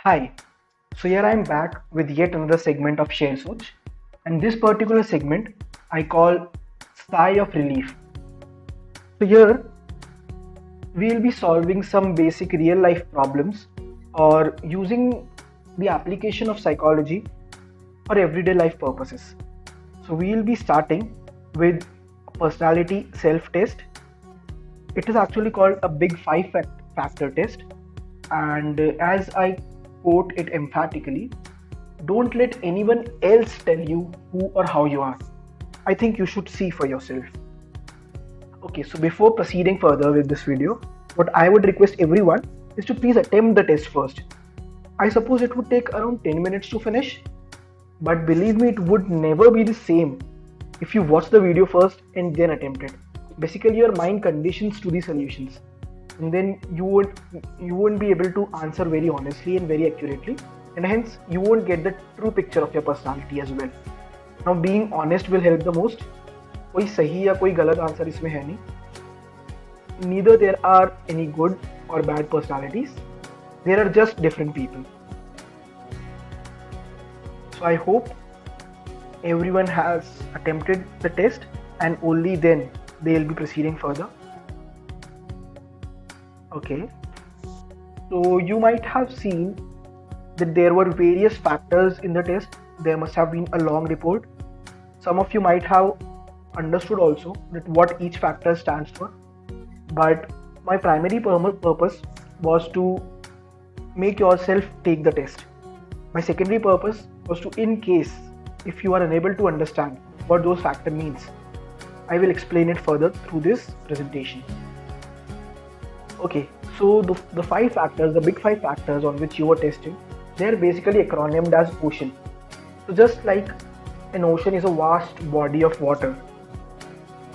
Hi, so here I am back with yet another segment of Share Soch, and this particular segment I call Sigh of Relief. So here we will be solving some basic real life problems or using the application of psychology for everyday life purposes. So we will be starting with a personality self test. It is actually called a big factor test, and as I quote it emphatically, don't let anyone else tell you who or how you are. I think you should see for yourself. Okay, so before proceeding further with this video, what I would request everyone is to please attempt the test first. I suppose it would take around 10 minutes to finish, but believe me, it would never be the same if you watch the video first and then attempt it. Basically, your mind conditions to the solutions, and then you won't be able to answer very honestly and very accurately, and hence you won't get the true picture of your personality as well. Now, being honest will help the most. कोई सही या कोई गलत answer इसमें है नहीं. Neither there are any good or bad personalities. There are just different people. So I hope everyone has attempted the test and only then they'll be proceeding further. Okay. So you might have seen that there were various factors in the test. There must have been a long report. Some of you might have understood also that what each factor stands for. But my primary purpose was to make yourself take the test. My secondary purpose was to, in case if you are unable to understand what those factor means, I will explain it further through this presentation. Okay, so the five factors, the big five factors on which you were testing, they are basically acronymed as OCEAN. So just like an ocean is a vast body of water,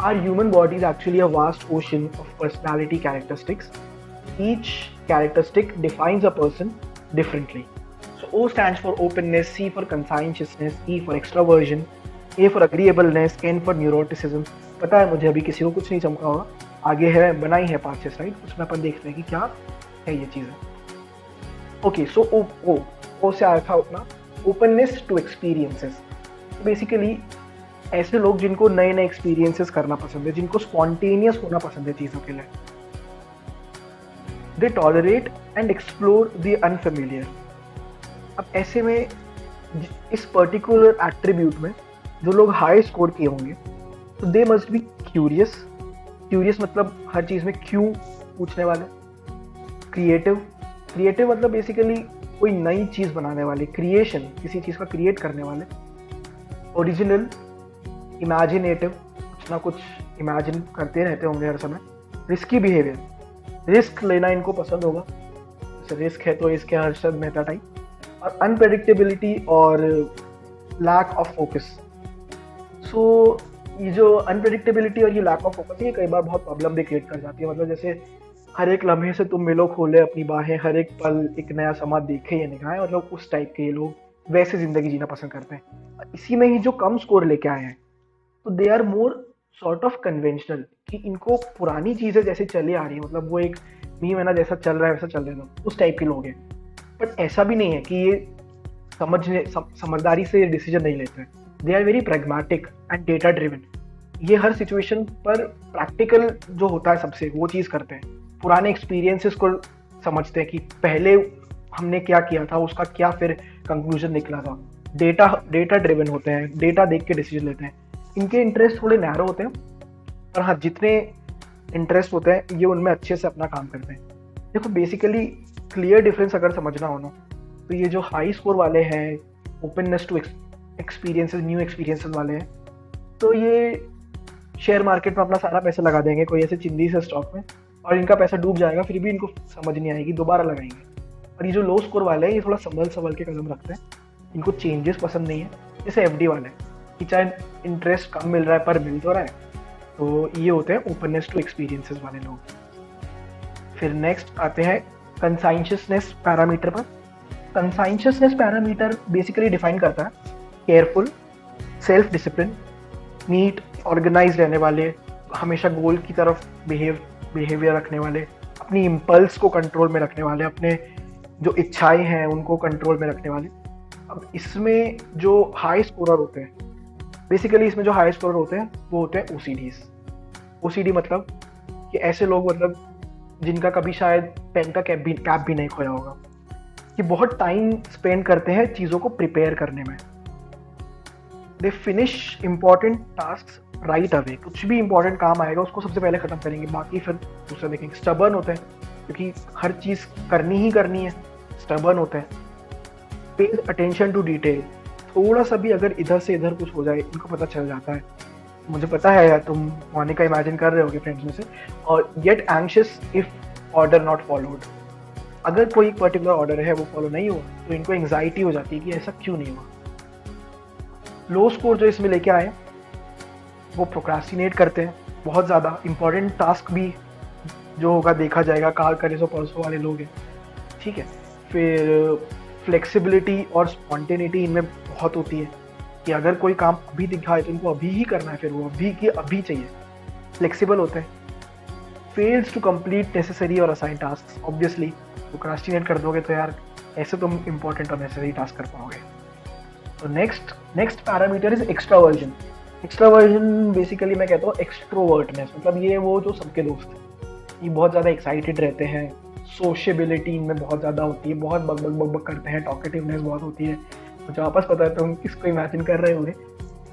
our human body is actually a vast ocean of personality characteristics. Each characteristic defines a person differently. So O stands for openness, C for conscientiousness, E for extraversion, A for agreeableness, N for neuroticism. पता है मुझे, अभी किसी को कुछ नहीं चमका होगा. आगे है, बनाई है 5-6 स्लाइड, उसमें अपन देखते हैं कि क्या है ये चीज़ें. ओके, सो ओ से आया था अपना ओपननेस टू एक्सपीरियंसेस. बेसिकली ऐसे लोग जिनको नए नए एक्सपीरियंसेस करना पसंद है, जिनको स्पॉन्टेनियस होना पसंद है चीज़ों के लिए. दे tolerate and explore the unfamiliar. अब ऐसे में इस पर्टिकुलर एट्रीब्यूट में जो लोग हाई स्कोर किए होंगे, तो they must be curious. Curious मतलब हर चीज़ में क्यों पूछने वाले. क्रिएटिव मतलब बेसिकली कोई नई चीज़ बनाने वाले, क्रिएशन, किसी चीज़ का क्रिएट करने वाले. ओरिजिनल, इमेजिनेटिव, कुछ ना कुछ इमेजिन करते रहते होंगे हर समय. रिस्की बिहेवियर, रिस्क लेना इनको पसंद होगा, जैसे रिस्क है तो इसके हर्षद मेहता टाइप. और अनप्रेडिक्टेबिलिटी और लैक ऑफ फोकस. सो ये जो अनप्रेडिक्टेबिलिटी और ये लैक ऑफ फोकस, ये कई बार बहुत प्रॉब्लम भी क्रिएट कर जाती है. मतलब जैसे हर एक लम्हे से तुम मिलो खोले अपनी बाहें, हर एक पल एक नया समा देखे या निगाहें, मतलब उस टाइप के ये लोग वैसे जिंदगी जीना पसंद करते हैं. इसी में ही जो कम स्कोर लेके आए हैं, तो they are more sort of conventional, कि इनको पुरानी चीज़ें जैसे चली आ रही है, मतलब वो एक मीम है ना, जैसा चल रहा है वैसा चल रहे दो, उस टाइप के लोग हैं. बट ऐसा भी नहीं है कि ये समझदारी से डिसीजन नहीं लेते हैं. They are very pragmatic and data driven. ये हर सिचुएशन पर प्रैक्टिकल जो होता है सबसे, वो चीज़ करते हैं. पुराने एक्सपीरियंसेस को समझते हैं कि पहले हमने क्या किया था, उसका क्या फिर कंक्लूजन निकला था. डेटा ड्रिवन होते हैं, डेटा देख के डिसीजन लेते हैं. इनके इंटरेस्ट थोड़े नैरो होते हैं, पर हाँ, जितने इंटरेस्ट होते हैं ये उनमें अच्छे से अपना काम करते हैं. देखो, बेसिकली क्लियर डिफरेंस अगर समझना हो ना, तो ये जो हाई स्कोर वाले हैं, openness to experiences, new experiences वाले हैं, तो ये शेयर मार्केट में अपना सारा पैसा लगा देंगे कोई ऐसे चिंदी से स्टॉक में, और इनका पैसा डूब जाएगा, फिर भी इनको समझ नहीं आएगी, दोबारा लगाएंगे. और ये जो लो स्कोर वाले हैं, ये थोड़ा संभल के कदम रखते हैं, इनको चेंजेस पसंद नहीं है. जैसे एफडी वाले हैं कि चाहे इंटरेस्ट कम मिल रहा है पर मिल तो रहा है. तो ये होते हैं ओपननेस टू एक्सपीरियंसेस वाले लोग. फिर नेक्स्ट आते हैं कंसाइंशियसनेस पैरामीटर पर. कंसाइंशियसनेस पैरामीटर बेसिकली डिफाइन करता है careful, self discipline, neat, organise रहने वाले, हमेशा गोल की तरफ बिहेवियर रखने वाले, अपनी इम्पल्स को कंट्रोल में रखने वाले, अपने जो इच्छाएं हैं उनको कंट्रोल में रखने वाले। अब इसमें जो हाई स्कोरर होते हैं, बेसिकली इसमें जो हाई स्कोरर होते हैं वो होते हैं ओसीडीज। ओसीडी मतलब कि ऐसे लोग, मतलब जिनका कभी शायद पेन का कैप भी नहीं खोया होगा, कि बहुत टाइम स्पेंड करते हैं चीज़ों को प्रिपेयर करने में। They finish important task right away, कुछ भी इंपॉर्टेंट काम आएगा उसको सबसे पहले खत्म करेंगे, बाकी फिर दूसरा देखेंगे। स्टबर्न होते हैं क्योंकि हर चीज़ करनी ही करनी है, स्टबर्न होते हैं। पे अटेंशन टू डिटेल, थोड़ा सा भी अगर इधर से इधर कुछ हो जाए इनको पता चल जाता है। मुझे पता है यार, तुम मोनिका का इमेजिन कर रहे होगे फ्रेंड्स में से। और get anxious if order not followed, अगर कोई पर्टिकुलर ऑर्डर है वो फॉलो नहीं हुआ तो इनको एंग्जाइटी हो जाती है कि ऐसा क्यों नहीं हुआ। लो स्कोर जो इसमें लेके आए वो प्रोक्रास्टिनेट करते हैं बहुत ज़्यादा, इंपॉर्टेंट टास्क भी जो होगा देखा जाएगा, कार करे सो परसों वाले लोग हैं, ठीक है। फिर फ्लेक्सिबिलिटी और स्पॉन्टेनिटी इनमें बहुत होती है कि अगर कोई काम अभी दिखाए तो इनको अभी ही करना है, फिर वो अभी की अभी चाहिए। फ्लेक्सिबल होते हैं। फेल्स टू कंप्लीट नेसेसरी और असाइन टास्क, ऑब्वियसली प्रोक्रास्टिनेट कर दोगे तो यार ऐसे तुम इंपॉर्टेंट और नेसेसरी टास्क कर पाओगे। तो next parameter is extraversion. Extraversion basically मैं कहता हूँ एक्सट्रोवर्टनेस, मतलब ये वो जो सबके दोस्त हैं, ये बहुत ज़्यादा एक्साइटेड रहते हैं, सोशेबिलिटी इनमें बहुत ज़्यादा होती है, बहुत बक बक बक बक करते हैं, टॉकेटिवनेस बहुत होती है। मुझे वापस पता है तुम किसको इमेजिन कर रहे होंगे।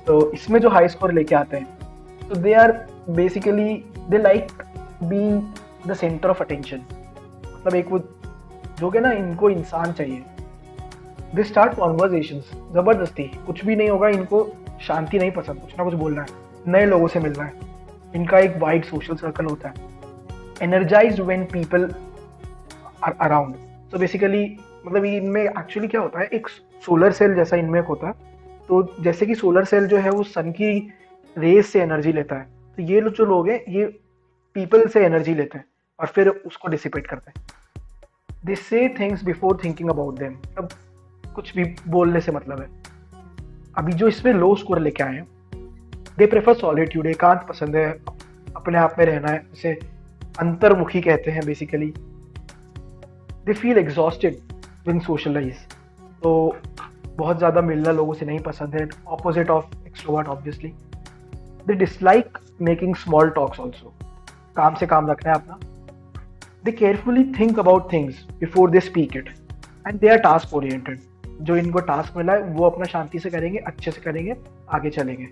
तो इसमें जो हाई स्कोर लेके आते हैं तो they are basically they like being the centre of attention, मतलब एक वो जो कि ना इनको इंसान चाहिए। दे स्टार्ट कॉन्वर्जेशंस, ज़बरदस्ती कुछ भी नहीं होगा, इनको शांति नहीं पसंद, कुछ ना कुछ बोलना है, नए लोगों से मिलना है। इनका एक वाइड सोशल सर्कल होता है। Energised when people are around, तो बेसिकली मतलब इनमें एक्चुअली क्या होता है, एक सोलर सेल जैसा इनमें होता है। तो जैसे कि सोलर सेल जो है वो सन की रेस से एनर्जी लेता है, तो ये जो लोग हैं ये पीपल से एनर्जी लेते हैं और फिर उसको डिसिपेट करते हैं। दे से things before thinking about them, मतलब कुछ भी बोलने से मतलब है। अभी जो इसमें लो स्कोर लेके आए हैं, दे प्रेफर सॉलिट्यूड, एकांत पसंद है, अपने आप में रहना है, इसे अंतर्मुखी कहते हैं basically. They feel exhausted when socialise, तो बहुत ज़्यादा मिलना लोगों से नहीं पसंद है, opposite of extrovert obviously. They dislike making small talks also, काम से काम रखना है अपना। They carefully think about things before they speak it, and they are task oriented, जो इनको टास्क मिला है वो अपना शांति से करेंगे, अच्छे से करेंगे, आगे चलेंगे।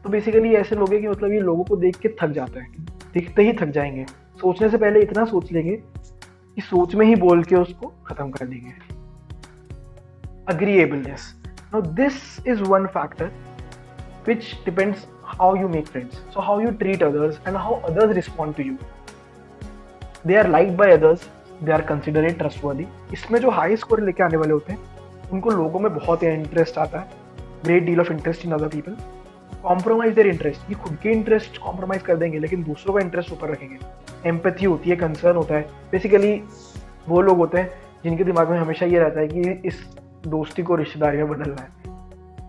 तो बेसिकली ऐसे लोग हैं कि मतलब ये लोगों को देख के थक जाता है, दिखते ही थक जाएंगे, सोचने से पहले इतना सोच लेंगे कि सोच में ही बोल के उसको खत्म कर देंगे। Agreeableness. Now this is one factor which depends how you make friends. So how you treat others and how others respond to you. They are liked by others. They are considerate, trustworthy. इसमें जो high score लेके आने वाले होते हैं उनको लोगों में बहुत इंटरेस्ट आता है, great deal of interest in other people. Compromise their interest, ये खुद के इंटरेस्ट कॉम्प्रोमाइज कर देंगे लेकिन दूसरों का इंटरेस्ट ऊपर रखेंगे। एम्पैथी होती है, कंसर्न होता है। बेसिकली वो लोग होते हैं जिनके दिमाग में हमेशा ये रहता है कि इस दोस्ती को रिश्तेदारी में बदलना है।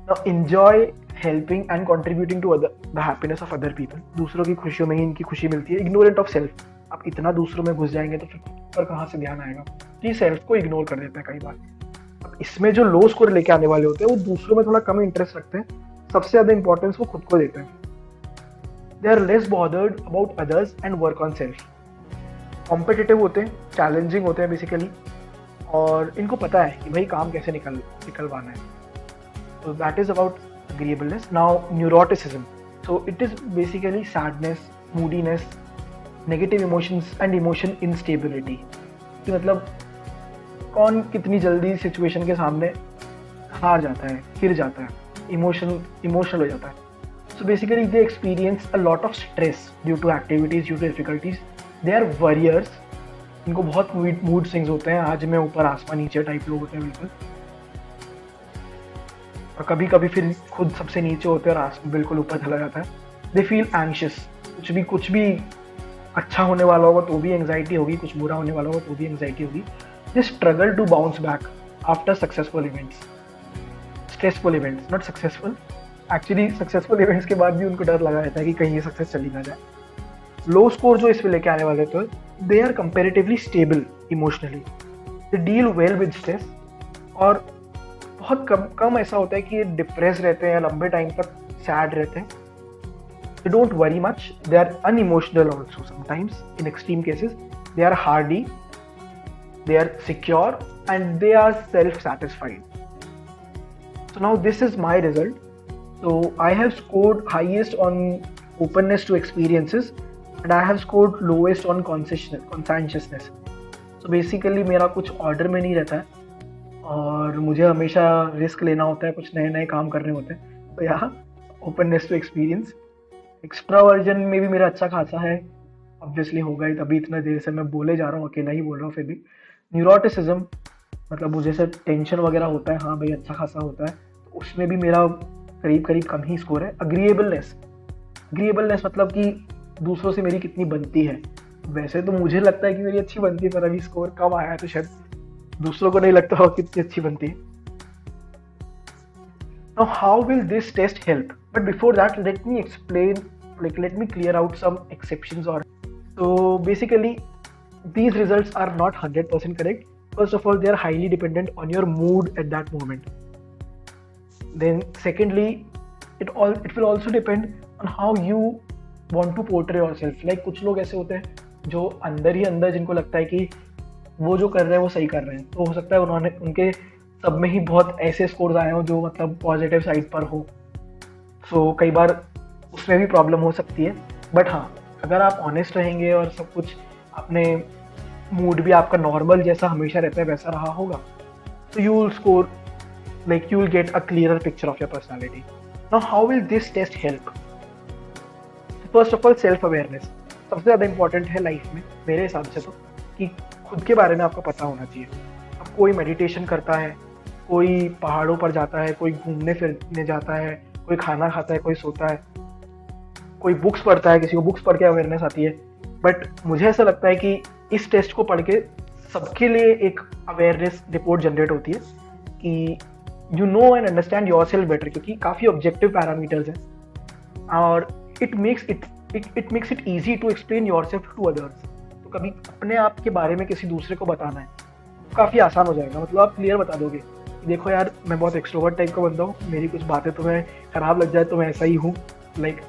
Now enjoy helping and contributing to the happiness of other people, दूसरों की खुशियों में ही इनकी खुशी मिलती है। इग्नोरेंट ऑफ सेल्फ, आप इतना दूसरों में घुस जाएंगे तो फिर पर कहाँ से ध्यान आएगा, कि सेल्फ को इग्नोर कर देते हैं कई बार। अब इसमें जो लो स्कोर लेके आने वाले होते हैं वो दूसरों में थोड़ा कम इंटरेस्ट रखते हैं, सबसे ज्यादा इंपॉर्टेंस वो खुद को देते हैं। They are less bothered about others and work on self. Competitive होते हैं, चैलेंजिंग होते हैं बेसिकली, और इनको पता है कि भाई काम कैसे निकलवाना है। तो that is about agreeableness. Now neuroticism, so it is basically sadness, मूडीनेस, negative emotions and emotion instability, कि मतलब कौन कितनी जल्दी सिचुएशन के सामने हार जाता है, गिर जाता है, इमोशनल हो जाता है। So basically they experience a lot of stress due to activities, due to difficulties. They are worriers, इनको बहुत मूड स्विंग्स होते हैं, आज में ऊपर आसमान नीचे टाइप लोग होते हैं बिल्कुल, और कभी कभी फिर खुद सबसे नीचे होते हैं और आसमान बिल्कुल ऊपर चला जाता है। दे फील एंग्शियस, कुछ भी अच्छा होने वाला होगा तो भी एंग्जाइटी होगी, कुछ बुरा होने वाला होगा तो भी एंग्जाइटी होगी। They struggle to bounce back after successful events, stressful events, not successful. Actually successful events के बाद भी उनको डर लगा रहता है कि कहीं ये सक्सेस चली ना जाए। लो स्कोर जो इसमें लेके आने वाले थे, they are comparatively stable emotionally, they deal well with stress, और बहुत कम कम ऐसा होता है कि ये डिप्रेस रहते हैं या लंबे टाइम तक सैड रहते हैं. They don't worry much. They are unemotional also sometimes. In extreme cases, they are hardy, they are secure, and they are self-satisfied. So now this is my result. So I have scored highest on openness to experiences, and I have scored lowest on conscientiousness. So basically मेरा कुछ order में नहीं रहता है और मुझे हमेशा risk लेना होता है, कुछ नए नए काम करने होते हैं. तो यहाँ ओपननेस टू एक्सपीरियंस. एक्स्ट्रावर्जन में भी मेरा अच्छा खासा है, ऑब्वियसली होगा ही, तभी इतना देर से मैं बोले जा रहा हूँ, अकेला ही बोल रहा हूँ फिर भी. न्यूरोटिसिज्म, मतलब मुझे से टेंशन वगैरह होता है, हाँ भाई अच्छा खासा होता है, तो उसमें भी मेरा करीब करीब कम ही स्कोर है. अग्रीएबलनेस मतलब कि दूसरों से मेरी कितनी बनती है. वैसे तो मुझे लगता है कि मेरी अच्छी बनती है, पर अभी स्कोर कम आया है तो शायद दूसरों को नहीं लगता हो कितनी अच्छी बनती है. Now, how will this test help? But before that, let me explain, let me clear out some exceptions. So basically, these results are not 100% correct. First of all, they are highly dependent on your mood at that moment. Then secondly, it will also depend on how you want to portray yourself. Like कुछ लोग ऐसे होते हैं जो अंदर ही अंदर जिनको लगता है कि वो जो कर रहे हैं वो सही कर रहे हैं, तो हो सकता है उनके सब में ही बहुत ऐसे स्कोर्स आए हो जो मतलब पॉजिटिव साइड पर हो. सो कई बार उसमें भी प्रॉब्लम हो सकती है. बट हाँ, अगर आप ऑनेस्ट रहेंगे और सब कुछ अपने मूड भी आपका नॉर्मल जैसा हमेशा रहता है वैसा रहा होगा, तो you will score, like you will get a clearer picture of your personality. Now how will this test help? First of all, self awareness सबसे ज़्यादा इंपॉर्टेंट है लाइफ में मेरे हिसाब से, तो कि खुद के बारे में आपको पता होना चाहिए. अब कोई मेडिटेशन करता है, कोई पहाड़ों पर जाता है, कोई घूमने फिरने जाता है, कोई खाना खाता है, कोई सोता है, कोई बुक्स पढ़ता है, किसी को बुक्स पढ़ के अवेयरनेस आती है. बट मुझे ऐसा लगता है कि इस टेस्ट को पढ़ के सबके लिए एक अवेयरनेस रिपोर्ट जनरेट होती है कि you know and understand yourself better, क्योंकि काफ़ी ऑब्जेक्टिव पैरामीटर्स हैं और it makes it easy to explain yourself to others. तो कभी अपने आप के बारे में किसी दूसरे को बताना है तो काफ़ी आसान हो जाएगा. मतलब आप क्लियर बता दोगे, देखो यार मैं बहुत एक्सट्रोवर्ट टाइप का बंदा हूँ, मेरी कुछ बातें तुम्हें खराब लग जाए तो मैं ऐसा ही हूँ, लाइक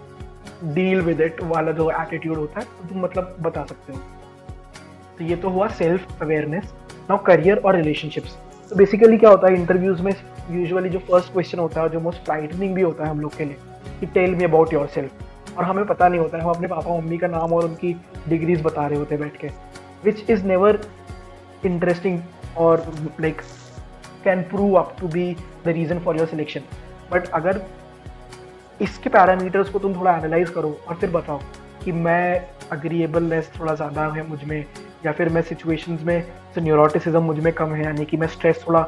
डील विद इट वाला जो एटीट्यूड होता है, तो तुम मतलब बता सकते हो. तो ये तो हुआ सेल्फ अवेयरनेस. नाउ करियर और रिलेशनशिप्स. तो बेसिकली क्या होता है इंटरव्यूज में, यूजुअली जो फर्स्ट क्वेश्चन होता है, जो मोस्ट फ्राइटनिंग भी होता है हम लोग के लिए, कि tell me about yourself. और हमें पता नहीं होता है, हम अपने पापा मम्मी का नाम और उनकी डिग्रीज बता रहे होते हैं बैठ के, विच इज़ नेवर इंटरेस्टिंग और like can prove up to be the reason for your selection. But अगर इसके पैरामीटर्स को तुम थोड़ा एनालाइज करो और फिर बताओ कि मैं अग्रीएबलनेस थोड़ा ज़्यादा है मुझ में, या फिर मैं सिचुएशंस में से न्यूरोटिसिज्म मुझ में कम है, यानी कि मैं स्ट्रेस थोड़ा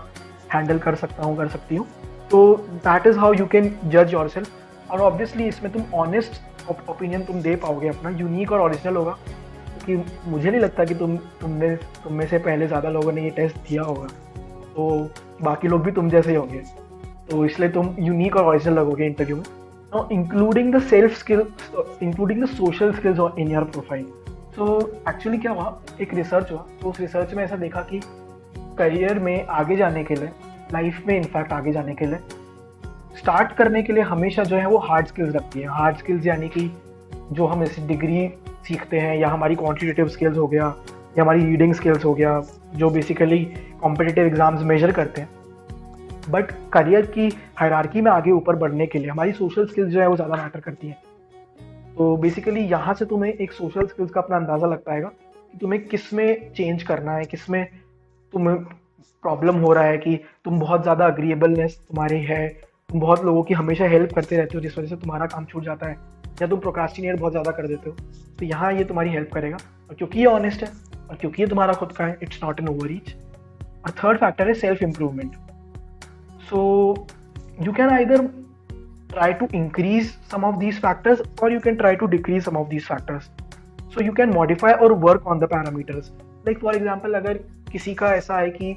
हैंडल कर सकती हूँ, तो that is how you can जज योर सेल्फ. और ऑब्वियसली इसमें तुम ऑनेस्ट ओपिनियन तुम दे पाओगे अपना, यूनिक और ओरिजिनल होगा, क्योंकि मुझे नहीं लगता कि तुम में से पहले ज़्यादा लोगों ने ये टेस्ट दिया होगा, तो बाकी लोग भी तुम जैसे ही होंगे, तो इसलिए तुम यूनिक और ओरिजिनल लगोगे इंटरव्यू में. Now including the self skills, including the social skills in your profile. So actually क्या हुआ, एक रिसर्च हुआ, तो उस रिसर्च में ऐसा देखा कि करियर में आगे जाने के लिए, लाइफ में इनफैक्ट आगे जाने के लिए, स्टार्ट करने के लिए हमेशा जो है वो हार्ड स्किल्स रखती है. हार्ड स्किल्स यानी कि जो हम इस डिग्री सीखते हैं, या हमारी क्वांटिटेटिव स्किल्स हो गया, या हमारी रीडिंग स्किल्स हो गया, जो बेसिकली कॉम्पिटिटिव एग्जाम्स मेजर करते हैं. बट करियर की हायरार्की में आगे ऊपर बढ़ने के लिए हमारी सोशल स्किल्स जो है वो ज़्यादा मैटर करती हैं. तो बेसिकली यहाँ से तुम्हें एक सोशल स्किल्स का अपना अंदाज़ा लग पाएगा कि तुम्हें किस में चेंज करना है, किस में तुम्हें प्रॉब्लम हो रहा है, कि तुम बहुत ज़्यादा अग्रीएबलनेस तुम्हारी है, तुम बहुत लोगों की हमेशा हेल्प करते रहते हो जिस वजह से तुम्हारा काम छूट जाता है, या तुम प्रोक्रास्टिनेट बहुत ज़्यादा कर देते हो. तो यहाँ ये तुम्हारी हेल्प करेगा, और क्योंकि ये ऑनेस्ट है और क्योंकि ये तुम्हारा खुद का है, इट्स नॉट एन ओवररीच. और थर्ड फैक्टर है self improvement. So you can either try to increase some of these factors or you can try to decrease some of these factors. So you can modify or work on the parameters. Like for example, अगर किसी का ऐसा है कि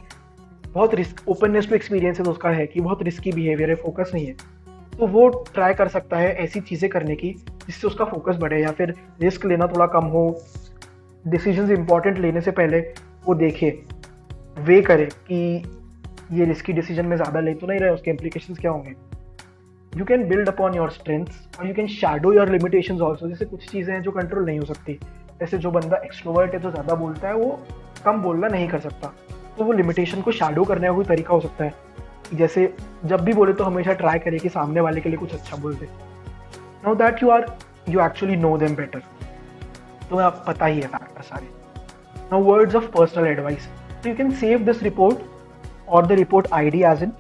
बहुत risk, openness to experiences उसका है कि बहुत रिस्की बिहेवियर है, फोकस नहीं है, तो वो ट्राई कर सकता है ऐसी चीज़ें करने की जिससे उसका फोकस बढ़े, या फिर रिस्क लेना थोड़ा कम हो, डिसीजंस इंपॉर्टेंट लेने से पहले वो देखे, वे करे कि ये रिस्की डिसीजन में ज़्यादा ले तो नहीं रहे, उसके इम्प्लीकेशंस क्या होंगे। You can build upon your strengths और you can shadow your limitations also. जैसे कुछ चीज़ें हैं जो कंट्रोल नहीं हो सकती, जैसे जो बंदा एक्सट्रोवर्ट है, जो ज़्यादा बोलता है, वो कम बोलना नहीं कर सकता, तो वो लिमिटेशन को शैडो करने का कोई तरीका हो सकता है। जैसे जब भी बोले तो हमेशा ट्राई करें कि सामने वाले के लिए कुछ अच्छा बोल दे। Now that you actually know them better, तो आप पता ही है फैक्टर सारे। Now words of personal advice, so you can save this report or the report ID as in,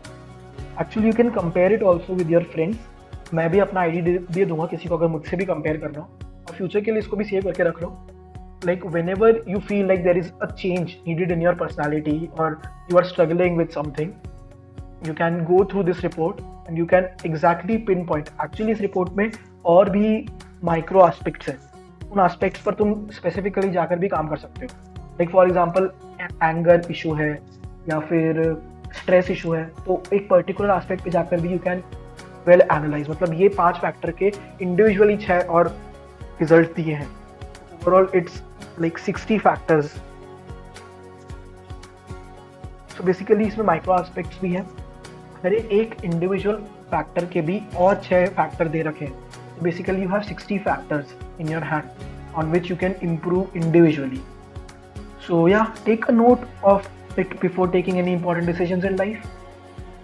actually you can compare it also with your friends। मैं भी अपना ID दे दूंगा किसी को अगर मुझसे भी कंपेयर कर रहा हूँ, और फ्यूचर के लिए इसको भी सेव करके रख लो। like whenever you feel like there is a change needed in your personality or you are struggling with something, you can go through this report and you can exactly pinpoint। actually इस report में और भी micro aspects हैं, उन aspects पर तुम specifically जाकर भी काम कर सकते हो। Like for example anger issue है या फिर स्ट्रेस इशू है, तो एक पर्टिकुलर एस्पेक्ट पे जाकर भी यू कैन वेल एनालाइज। मतलब ये 5 फैक्टर के इंडिविजुअली 6 और रिजल्ट दिए हैं। Overall it's like 60 factors. So basically इसमें माइक्रो एस्पेक्ट्स भी हैं, मेरे एक इंडिविजुअल फैक्टर के भी और 6 फैक्टर दे रखे हैं। So basically you have 60 factors in your hand on which you can improve individually। So yeah, take a note of it before taking any important decisions in life।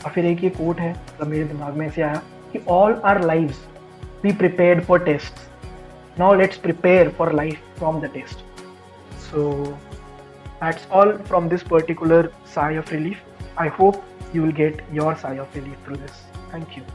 और फिर एक ये coat है, मतलब मेरे दिमाग में ऐसे आया कि all our lives we prepared for tests, now let's prepare for life from the test। So that's all from this particular sigh of relief। I hope you will get your sigh of relief through this। Thank you।